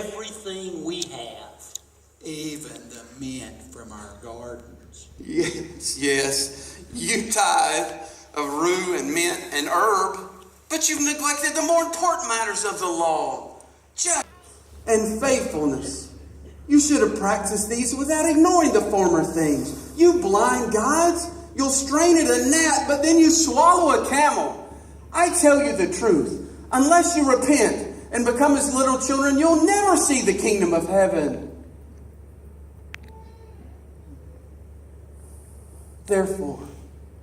everything we have. Even the mint from our gardens. Yes. You tithe of rue and mint and herb, but you've neglected the more important matters of the law. Justice and faithfulness. You should have practiced these without ignoring the former things. You blind guides, you'll strain at a gnat, but then you swallow a camel. I tell you the truth, unless you repent and become as little children, you'll never see the kingdom of heaven. Therefore,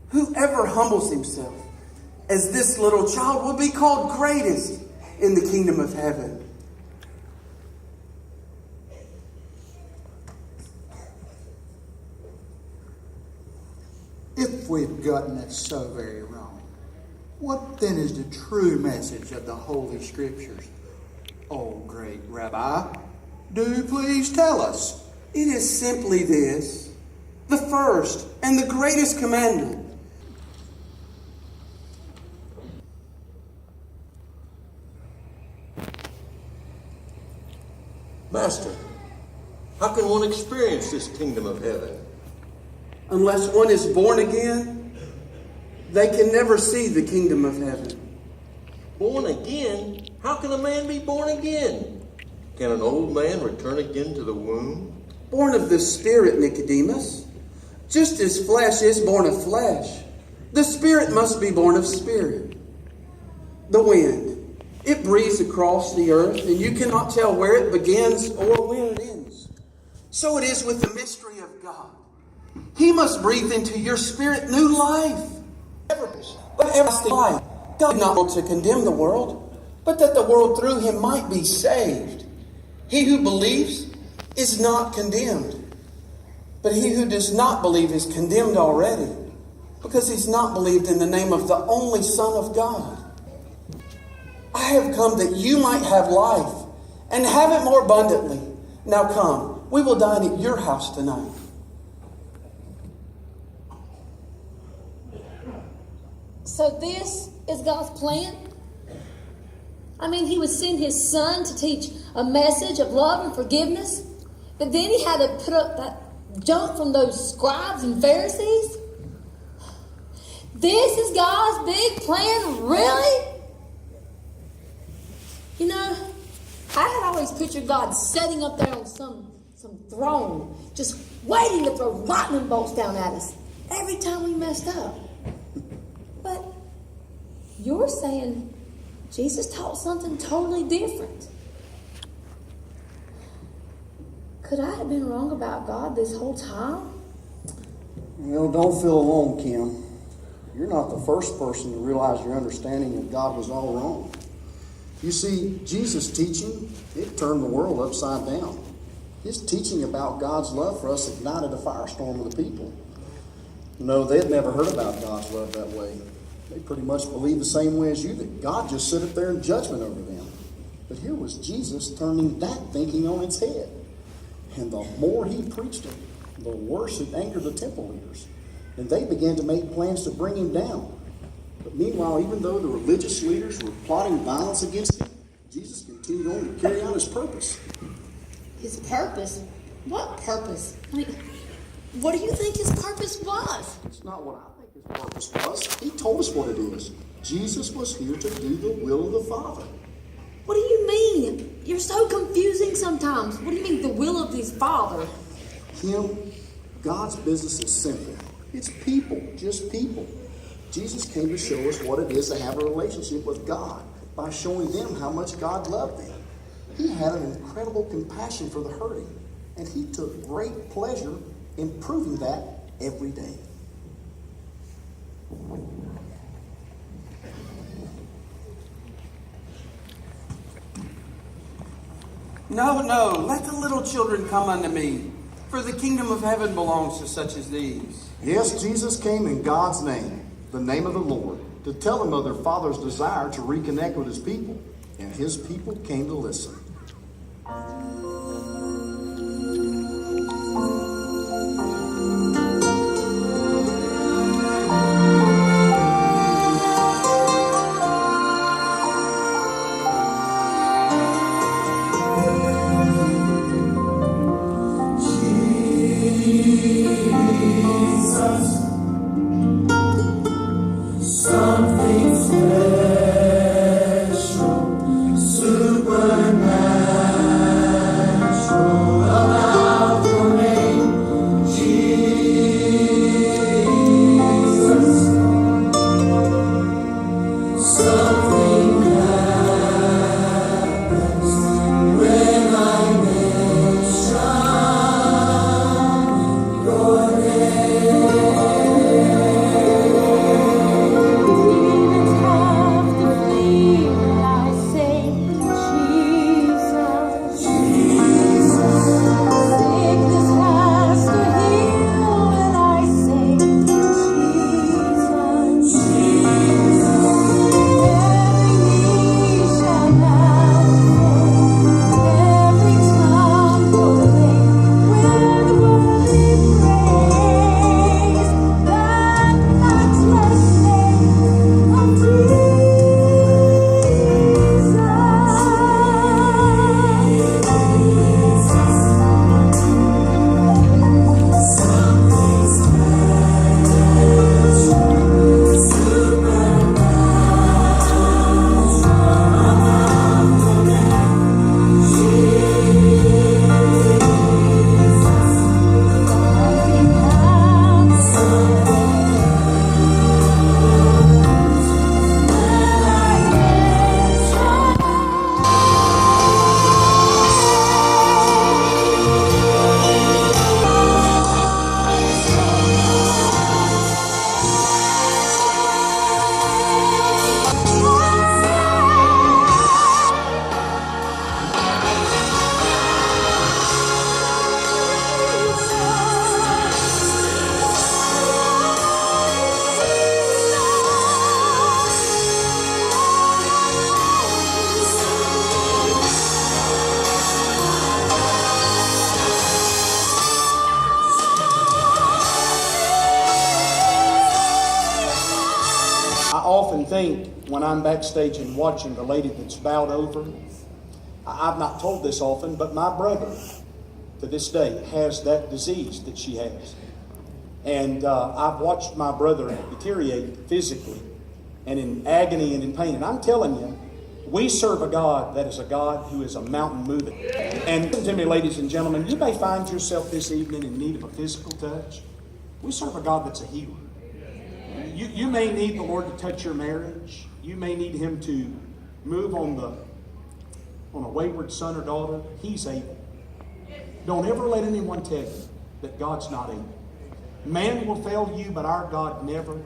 whoever humbles himself as this little child will be called greatest in the kingdom of heaven. If we've gotten it so very wrong, what then is the true message of the Holy Scriptures? Oh, great Rabbi, do please tell us. It is simply this, the first and the greatest commandment. Master, how can one experience this kingdom of heaven? Unless one is born again, they can never see the kingdom of heaven. Born again? How can a man be born again? Can an old man return again to the womb? Born of the Spirit, Nicodemus. Just as flesh is born of flesh, the Spirit must be born of spirit. The wind, it breathes across the earth, and you cannot tell where it begins or where it ends. So it is with the mystery of God. He must breathe into your spirit new life. But everlasting life. God did not want to condemn the world, but that the world through him might be saved. He who believes is not condemned. But he who does not believe is condemned already, because he's not believed in the name of the only Son of God. I have come that you might have life, and have it more abundantly. Now come, we will dine at your house tonight. So this is God's plan? I mean, he would send his Son to teach a message of love and forgiveness, but then he had to put up that junk from those scribes and Pharisees? This is God's big plan, really? You know, I had always pictured God sitting up there on some throne, just waiting to throw lightning bolts down at us every time we messed up. But you're saying Jesus taught something totally different. Could I have been wrong about God this whole time? Well, don't feel alone, Kim. You're not the first person to realize your understanding of God was all wrong. You see, Jesus' teaching, it turned the world upside down. His teaching about God's love for us ignited a firestorm of the people. No, they'd never heard about God's love that way. They pretty much believed the same way as you, that God just stood up there in judgment over them. But here was Jesus turning that thinking on its head. And the more he preached it, the worse it angered the temple leaders. And they began to make plans to bring him down. But meanwhile, even though the religious leaders were plotting violence against him, Jesus continued on to carry out his purpose. His purpose? What purpose? I mean, what do you think his purpose was? It's not what I think his purpose was. He told us what it is. Jesus was here to do the will of the Father. What do you mean? You're so confusing sometimes. What do you mean, the will of his Father? Kim, God's business is simple. It's people, just people. Jesus came to show us what it is to have a relationship with God by showing them how much God loved them. He had an incredible compassion for the hurting, and he took great pleasure in proving that every day. No, let the little children come unto me, for the kingdom of heaven belongs to such as these. Yes, Jesus came in God's name, the name of the Lord, to tell them of their Father's desire to reconnect with his people, and his people came to listen. think when I'm backstage and watching the lady that's bowed over, I've not told this often, but my brother to this day has that disease that she has. And I've watched my brother deteriorate physically and in agony and in pain. And I'm telling you, we serve a God that is a God who is a mountain moving. And listen to me, ladies and gentlemen, you may find yourself this evening in need of a physical touch. We serve a God that's a healer. You may need the Lord to touch your marriage. You may need Him to move on a wayward son or daughter. He's able. Don't ever let anyone tell you that God's not able. Man will fail you, but our God never.